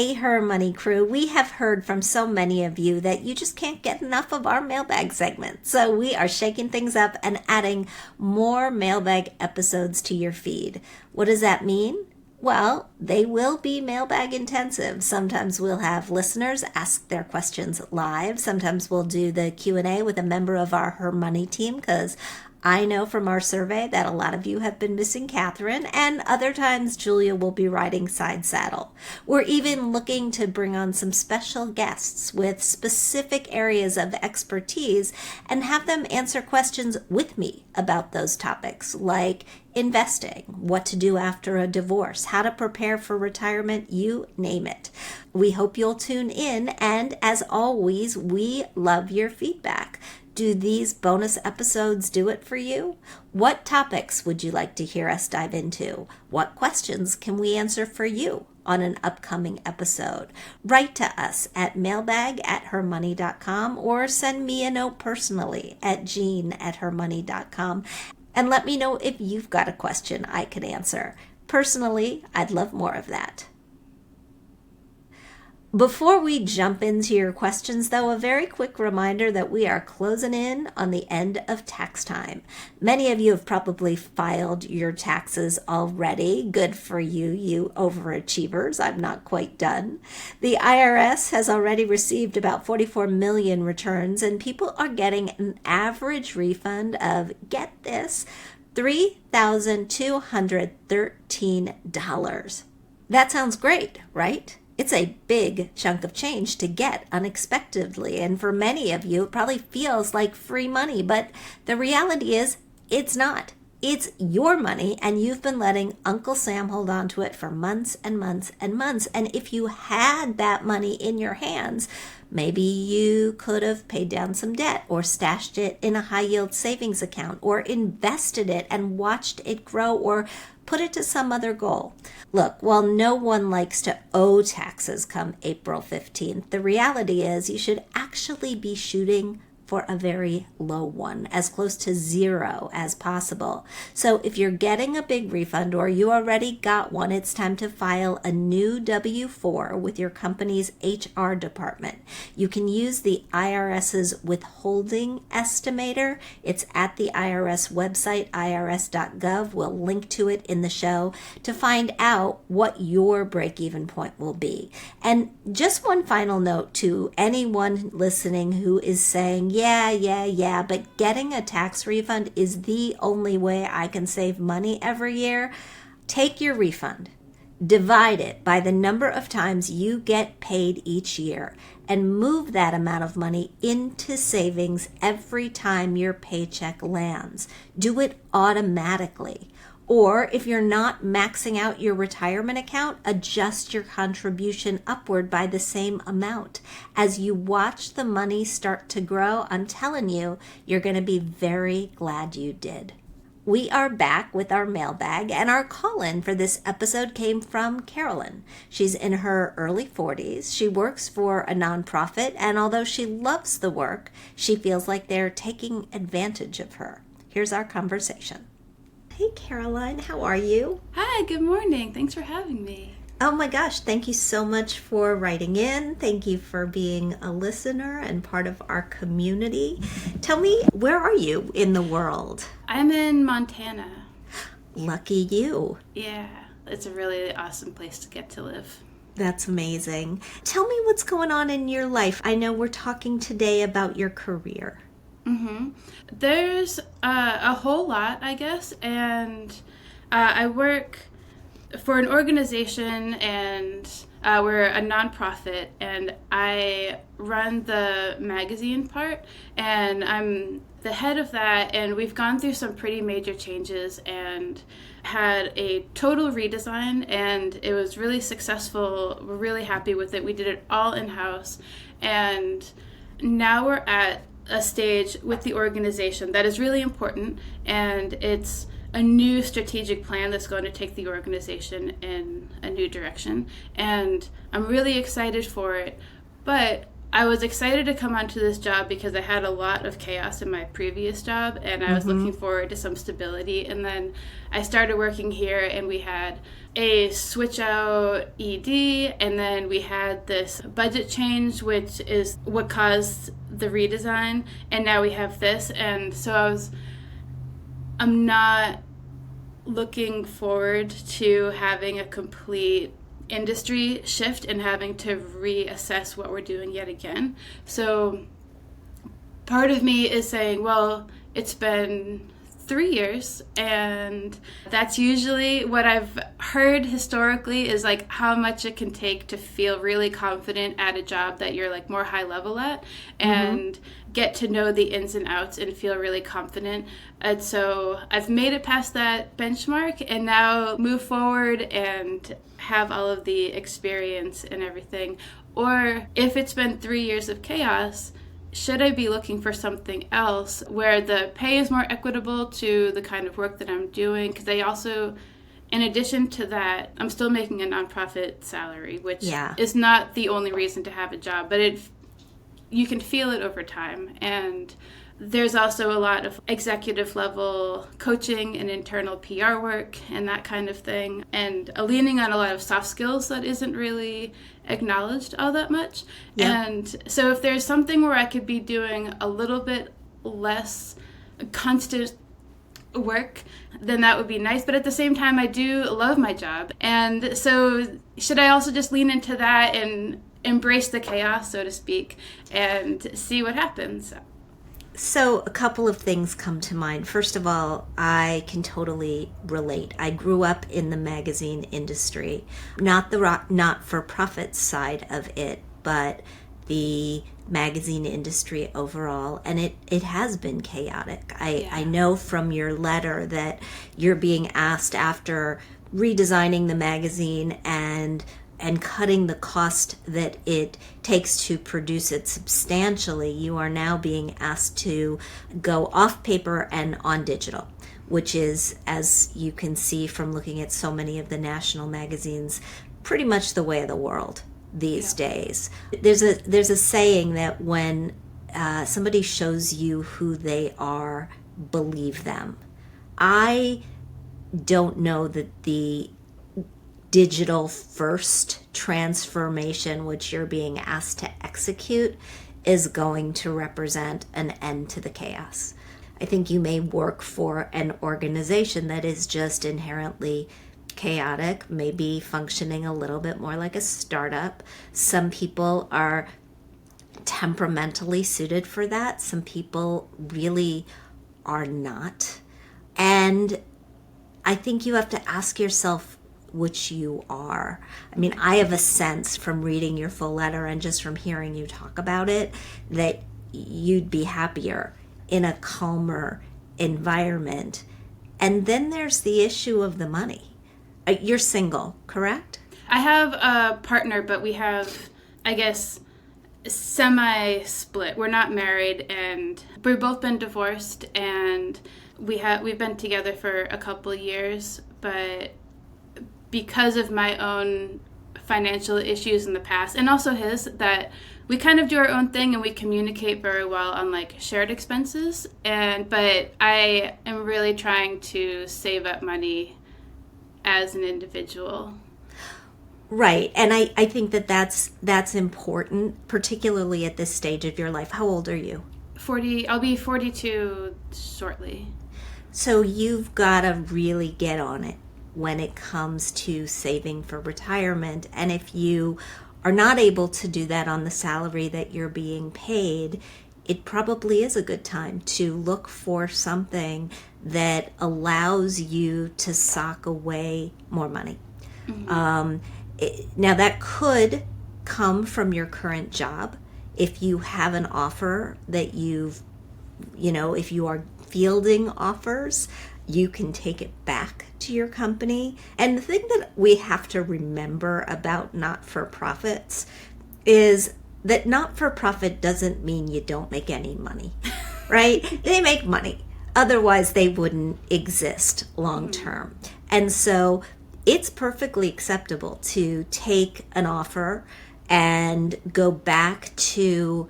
Hey, HerMoney crew, we have heard from so many of you that you just can't get enough of our mailbag segment. So we are shaking things up and adding more mailbag episodes to your feed. What does that mean? Well, they will be mailbag intensive. Sometimes we'll have listeners ask their questions live. Sometimes we'll do the Q&A with a member of our HerMoney team because I know from our survey that a lot of you have been missing Catherine, and other times Julia will be riding side saddle. We're even looking to bring on some special guests with specific areas of expertise and have them answer questions with me about those topics, like investing, what to do after a divorce, how to prepare for retirement, you name it. We hope you'll tune in, and as always, we love your feedback. Do these bonus episodes do it for you? What topics would you like to hear us dive into? What questions can we answer for you on an upcoming episode? Write to us at mailbag@hermoney.com or send me a note personally at jean@hermoney.com and let me know if you've got a question I could answer. Personally, I'd love more of that. Before we jump into your questions, though, a very quick reminder that we are closing in on the end of tax time. Many of you have probably filed your taxes already. Good for you, you overachievers. I'm not quite done. The IRS has already received about 44 million returns, and people are getting an average refund of, get this, $3,213. That sounds great, right? It's a big chunk of change to get unexpectedly, and for many of you, it probably feels like free money, but the reality is it's not. It's your money, and you've been letting Uncle Sam hold on to it for months and months and months, and if you had that money in your hands, maybe you could have paid down some debt or stashed it in a high-yield savings account or invested it and watched it grow or put it to some other goal. Look, while no one likes to owe taxes come April 15th, the reality is you should actually be shooting for a very low one, as close to zero as possible. So if you're getting a big refund or you already got one, it's time to file a new W-4 with your company's HR department. You can use the IRS's withholding estimator. It's at the IRS website, irs.gov. We'll link to it in the show to find out what your break-even point will be. And just one final note to anyone listening who is saying, yeah, but getting a tax refund is the only way I can save money every year. Take your refund, divide it by the number of times you get paid each year, and move that amount of money into savings every time your paycheck lands. Do it automatically. Or if you're not maxing out your retirement account, adjust your contribution upward by the same amount. As you watch the money start to grow, I'm telling you, you're going to be very glad you did. We are back with our mailbag, and our call-in for this episode came from Carolyne. She's in her early 40s. She works for a nonprofit, and although she loves the work, she feels like they're taking advantage of her. Here's our conversation. Hey, Carolyne, how are you? Hi, good morning. Thanks for having me. Oh my gosh, thank you so much for writing in. Thank you for being a listener and part of our community. Tell me, where are you in the world? I'm in Montana. Lucky you. Yeah, it's a really awesome place to get to live. That's amazing. Tell me what's going on in your life. I know we're talking today about your career. There's a whole lot, I guess, and I work for an organization, and we're a nonprofit, and I run the magazine part, and I'm the head of that, and we've gone through some pretty major changes and had a total redesign, and it was really successful. We're really happy with it. We did it all in-house, and now we're at a stage with the organization that is really important, and it's a new strategic plan that's going to take the organization in a new direction, and I'm really excited for it. But I was excited to come onto this job because I had a lot of chaos in my previous job, and I was looking forward to some stability. And then I started working here, and we had a switch out ED, and then we had this budget change, which is what caused the redesign, and now we have this. And so I'm not looking forward to having a complete industry shift and having to reassess what we're doing yet again. So part of me is saying, well, it's been 3 years, and that's usually what I've heard historically is like how much it can take to feel really confident at a job that you're like more high level at, and get to know the ins and outs and feel really confident. And so I've made it past that benchmark, and now move forward and have all of the experience and everything. Or if it's been 3 years of chaos, should I be looking for something else where the pay is more equitable to the kind of work that I'm doing? Because I also, in addition to that, I'm still making a nonprofit salary, which is not the only reason to have a job, but you can feel it over time. And there's also a lot of executive level coaching and internal PR work and that kind of thing, and leaning on a lot of soft skills that isn't really acknowledged all that much. And so if there's something where I could be doing a little bit less constant work, then that would be nice. But at the same time, I do love my job. And so should I also just lean into that and embrace the chaos, so to speak, and see what happens? So a couple of things come to mind. First of all, I can totally relate. I grew up in the magazine industry, not the not-for-profit side of it, but the magazine industry overall, and it has been chaotic. I know from your letter that you're being asked, after redesigning the magazine and cutting the cost that it takes to produce it substantially, you are now being asked to go off paper and on digital, which is, as you can see from looking at so many of the national magazines, pretty much the way of the world these days. There's a saying that when somebody shows you who they are, believe them. I don't know that the digital first transformation which you're being asked to execute is going to represent an end to the chaos. I think you may work for an organization that is just inherently chaotic, maybe functioning a little bit more like a startup. Some people are temperamentally suited for that. Some people really are not. And I think you have to ask yourself which you are. I mean, I have a sense from reading your full letter and just from hearing you talk about it that you'd be happier in a calmer environment. And then there's the issue of the money. You're single, correct? I have a partner, but we have, I guess, semi-split. We're not married, and we've both been divorced, and we've been together for a couple years, but because of my own financial issues in the past, and also his, that we kind of do our own thing and we communicate very well on like shared expenses. But I am really trying to save up money as an individual. Right. And I think that's important, particularly at this stage of your life. How old are you? 40. I'll be 42 shortly. So you've got to really get on it when it comes to saving for retirement. And if you are not able to do that on the salary that you're being paid, it probably is a good time to look for something that allows you to sock away more money. Now that could come from your current job. If you have an offer that if you are fielding offers, you can take it back to your company. And the thing that we have to remember about not-for-profits is that not-for-profit doesn't mean you don't make any money, right? They make money. Otherwise, they wouldn't exist long term. And so it's perfectly acceptable to take an offer and go back to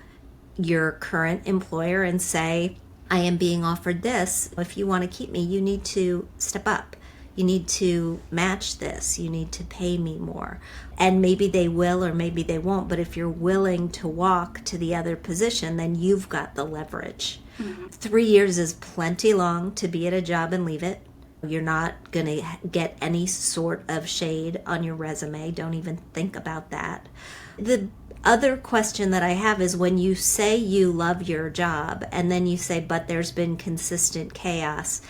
your current employer and say, I am being offered this. If you want to keep me, you need to step up. You need to match this. You need to pay me more. And maybe they will or maybe they won't. But if you're willing to walk to the other position, then you've got the leverage. 3 years is plenty long to be at a job and leave it. You're not going to get any sort of shade on your resume. Don't even think about that. The other question that I have is, when you say you love your job and then you say, but there's been consistent chaos,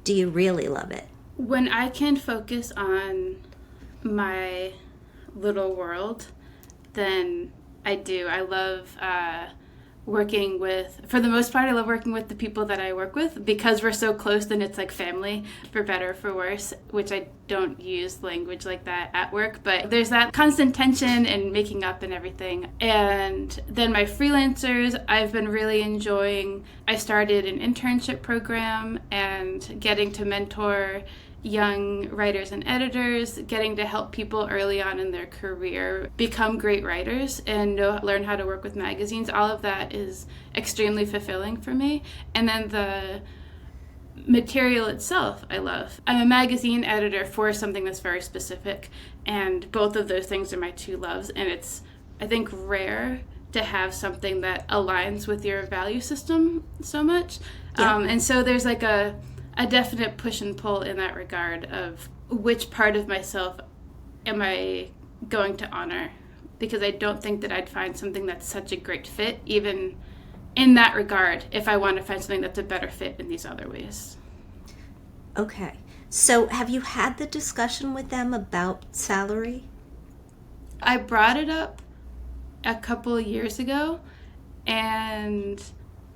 do you really love it? When I can focus on my little world, then I do. I love working with, for the most part, I love working with the people that I work with, because we're so close and it's like family, for better or for worse, which I don't use language like that at work, but there's that constant tension and making up and everything. And then my freelancers, I've been really enjoying. I started an internship program and getting to mentor young writers and editors, getting to help people early on in their career become great writers and learn how to work with magazines. All of that is extremely fulfilling for me. And then the material itself, I love. I'm a magazine editor for something that's very specific, and both of those things are my two loves. And it's, I think, rare to have something that aligns with your value system so much. Yeah. And so there's like a definite push and pull in that regard of which part of myself am I going to honor, because I don't think that I'd find something that's such a great fit, even in that regard, if I want to find something that's a better fit in these other ways. Okay. So have you had the discussion with them about salary? I brought it up a couple of years ago, and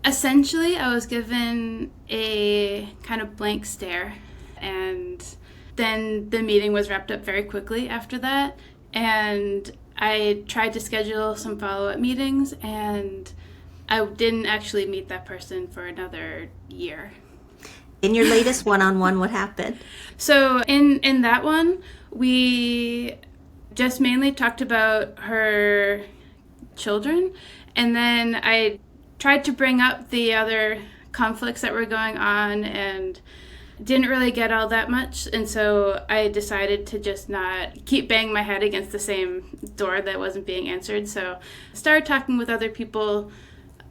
essentially, I was given a kind of blank stare, and then the meeting was wrapped up very quickly after that, and I tried to schedule some follow-up meetings, and I didn't actually meet that person for another year. In your latest one-on-one, what happened? So in that one, we just mainly talked about her children, and then I tried to bring up the other conflicts that were going on and didn't really get all that much. And so I decided to just not keep banging my head against the same door that wasn't being answered. So I started talking with other people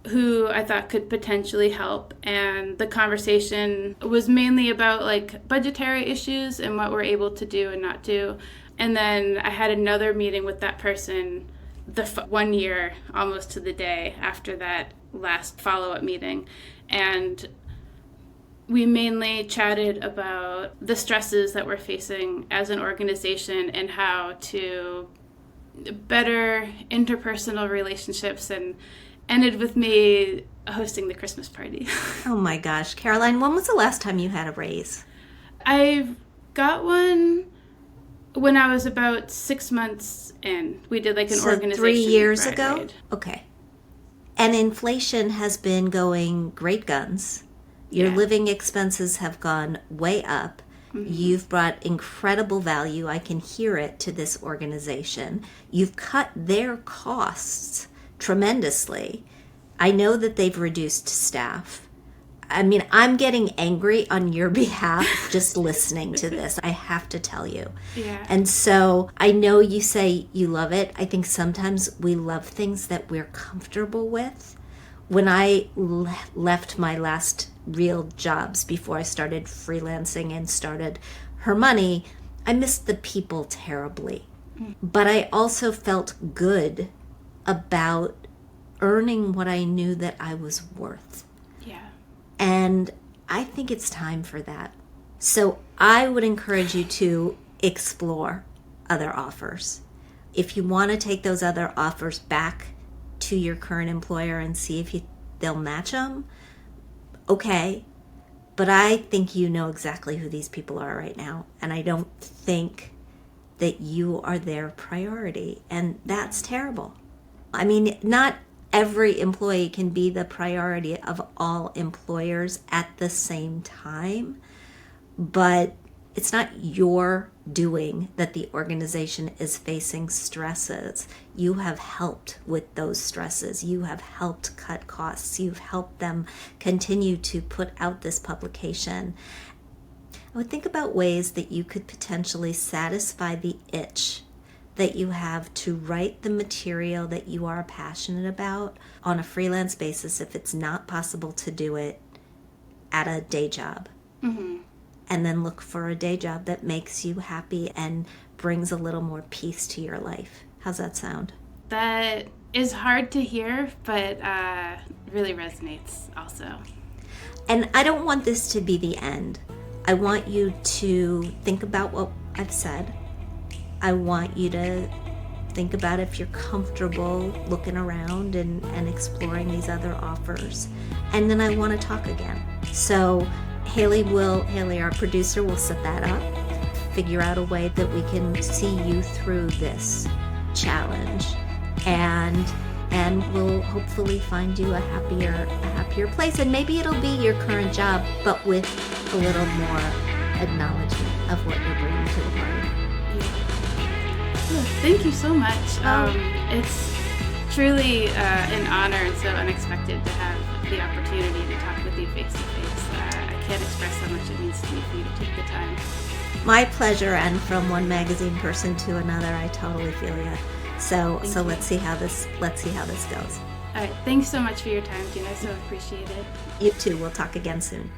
who I thought could potentially help. And the conversation was mainly about like budgetary issues and what we're able to do and not do. And then I had another meeting with that person 1 year, almost to the day after that last follow-up meeting, and we mainly chatted about the stresses that we're facing as an organization and how to better interpersonal relationships, and ended with me hosting the Christmas party. Oh my gosh. Caroline, when was the last time you had a raise? I got one when I was about 6 months in. We did like an organization 3 years ago? ride. Okay. And inflation has been going great guns. Your Yeah. living expenses have gone way up. Mm-hmm. You've brought incredible value. I can hear it to this organization. You've cut their costs tremendously. I know that they've reduced staff. I mean, I'm getting angry on your behalf just listening to this. I have to tell you. Yeah. And so I know you say you love it. I think sometimes we love things that we're comfortable with. When I left my last real jobs before I started freelancing and started HerMoney, I missed the people terribly. But I also felt good about earning what I knew that I was worth. Yeah. And I think it's time for that. So I would encourage you to explore other offers. If you want to take those other offers back to your current employer and see if they'll match them, okay. But I think you know exactly who these people are right now. And I don't think that you are their priority. And that's terrible. I mean, not every employee can be the priority of all employers at the same time, but it's not your doing that the organization is facing stresses. You have helped with those stresses. You have helped cut costs. You've helped them continue to put out this publication. I would think about ways that you could potentially satisfy the itch that you have to write the material that you are passionate about on a freelance basis if it's not possible to do it at a day job. Mm-hmm. And then look for a day job that makes you happy and brings a little more peace to your life. How's that sound? That is hard to hear, but really resonates also. And I don't want this to be the end. I want you to think about what I've said. I want you to think about if you're comfortable looking around and exploring these other offers. And then I want to talk again. So Haley, our producer, will set that up, figure out a way that we can see you through this challenge, and we'll hopefully find you a happier place. And maybe it'll be your current job, but with a little more acknowledgement of what you're bringing to the party. Thank you so much. It's truly an honor and so unexpected to have the opportunity to talk with you face to face. I can't express how much it means to me for you to take the time. My pleasure, and from one magazine person to another, I totally feel you. So let's see how this goes. All right, thanks so much for your time, Gina. I so appreciate it. You too. We'll talk again soon.